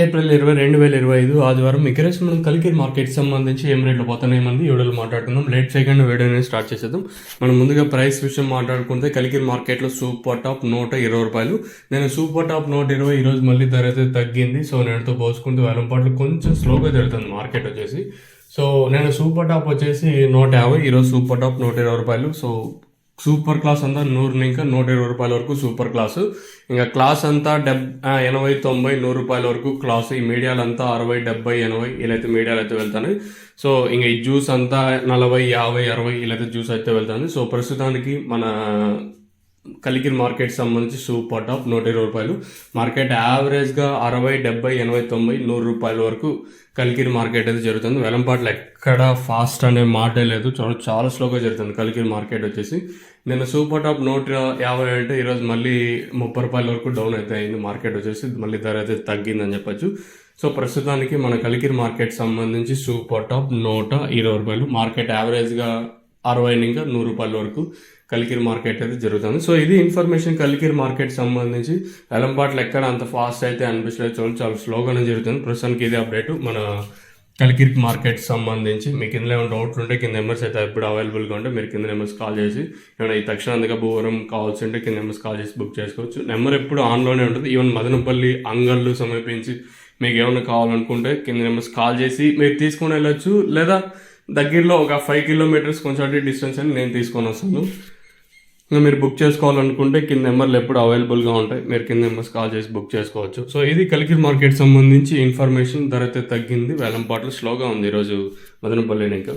April 20, 2025 ఆదివారం ఈరోజు మనం కలికిరి మార్కెట్ సంబంధించి ఏం రేట్లు పోతున్నాయి మంది వీడియోలో మాట్లాడుకుందాం. లేట్ సెకండ్ వీడియోని స్టార్ట్ చేసేద్దాం. మనం ముందుగా ప్రైస్ విషయం మాట్లాడుకుంటే కలికిరి మార్కెట్లో సూపర్ టాప్ 120 రూపాయలు. నేను సూపర్ టాప్ 120 ఈరోజు మళ్ళీ ధర అయితే తగ్గింది. సో నేనుతో పోసుకుంటే వేలంపాట్లు కొంచెం స్లోగా జరుగుతుంది మార్కెట్ వచ్చేసి. సో నేను సూపర్ టాప్ వచ్చేసి 150, ఈరోజు సూపర్ టాప్ 120 రూపాయలు. సో సూపర్ క్లాస్ అంతా 100 ఇంకా 120 రూపాయల వరకు సూపర్ క్లాసు. ఇంకా క్లాస్ అంతా 80, 90, 100 రూపాయల వరకు క్లాస్. ఈ మీడియాలు అంతా 60, 70, 80 ఇలా అయితే మీడియాలు అయితే వెళ్తాయి. సో ఇంకా ఈ జ్యూస్ అంతా 40, 50, 60 ఇలా అయితే జ్యూస్ అయితే వెళ్తాను. సో ప్రస్తుతానికి మన కలికిరి మార్కెట్ సంబంధించి సూపర్ టాప్ 120 రూపాయలు. మార్కెట్ యావరేజ్గా 60, 70, 80, 90, 100 రూపాయల వరకు కలికిరి మార్కెట్ అయితే జరుగుతుంది. వెలంపాట్లు ఎక్కడ ఫాస్ట్ అనే మాటే లేదు, చాలా స్లోగా జరుగుతుంది కలికిరి మార్కెట్ వచ్చేసి. నేను సూపర్ టాప్ 150 అంటే ఈరోజు మళ్ళీ 30 రూపాయల వరకు డౌన్ అయితే అయింది మార్కెట్ వచ్చేసి. మళ్ళీ ధర అయితే తగ్గిందని చెప్పచ్చు. సో ప్రస్తుతానికి మన కలికిరి మార్కెట్ సంబంధించి సూపర్ టాప్ 120 రూపాయలు. మార్కెట్ యావరేజ్గా 60 ఇంకా 100 రూపాయల వరకు కలికిరి మార్కెట్ అయితే జరుగుతుంది. సో ఇది ఇన్ఫర్మేషన్ కలికిరి మార్కెట్ సంబంధించి. వెలంపాట్లు ఎక్కడ అంత ఫాస్ట్ అయితే అనిపించలేదు, చాలా స్లోగానే జరుగుతుంది. ప్రస్తుతానికి ఇది అప్డేట్ మన కలికిరి మార్కెట్ సంబంధించి. మీకు కింద ఏమైనా డౌట్లు ఉంటే కింద నెంబర్స్ అయితే ఎప్పుడు అవైలబుల్గా ఉంటే మీరు కింద నెంబర్స్ కాల్ చేసి ఏమైనా ఈ తక్షణంగా భూవరం కావాల్సి ఉంటే కింద నెంబర్స్ కాల్ చేసి బుక్ చేసుకోవచ్చు. నెంబర్ ఎప్పుడు ఆన్లోనే ఉంటుంది. ఈవెన్ మదనపల్లి, అంగళ్ళు సమీపించి మీకు ఏమైనా కావాలనుకుంటే కింద నెంబర్స్ కాల్ చేసి మీరు తీసుకొని వెళ్ళొచ్చు. లేదా దగ్గరలో ఒక 5 కిలోమీటర్స్ కొంచెం డిస్టెన్స్ అని నేను తీసుకొని వస్తాను. ఇంకా మీరు బుక్ చేసుకోవాలనుకుంటే కింద నెంబర్లు ఎప్పుడు అవైలబుల్గా ఉంటాయి, మీరు కింద నెంబర్స్ కాల్ చేసి బుక్ చేసుకోవచ్చు. సో ఇది కలికిరి మార్కెట్ సంబంధించి ఇన్ఫర్మేషన్. ధర అయితే తగ్గింది, వేలంపాట్లు స్లోగా ఉంది ఈరోజు మదనపల్లి ఇంకా.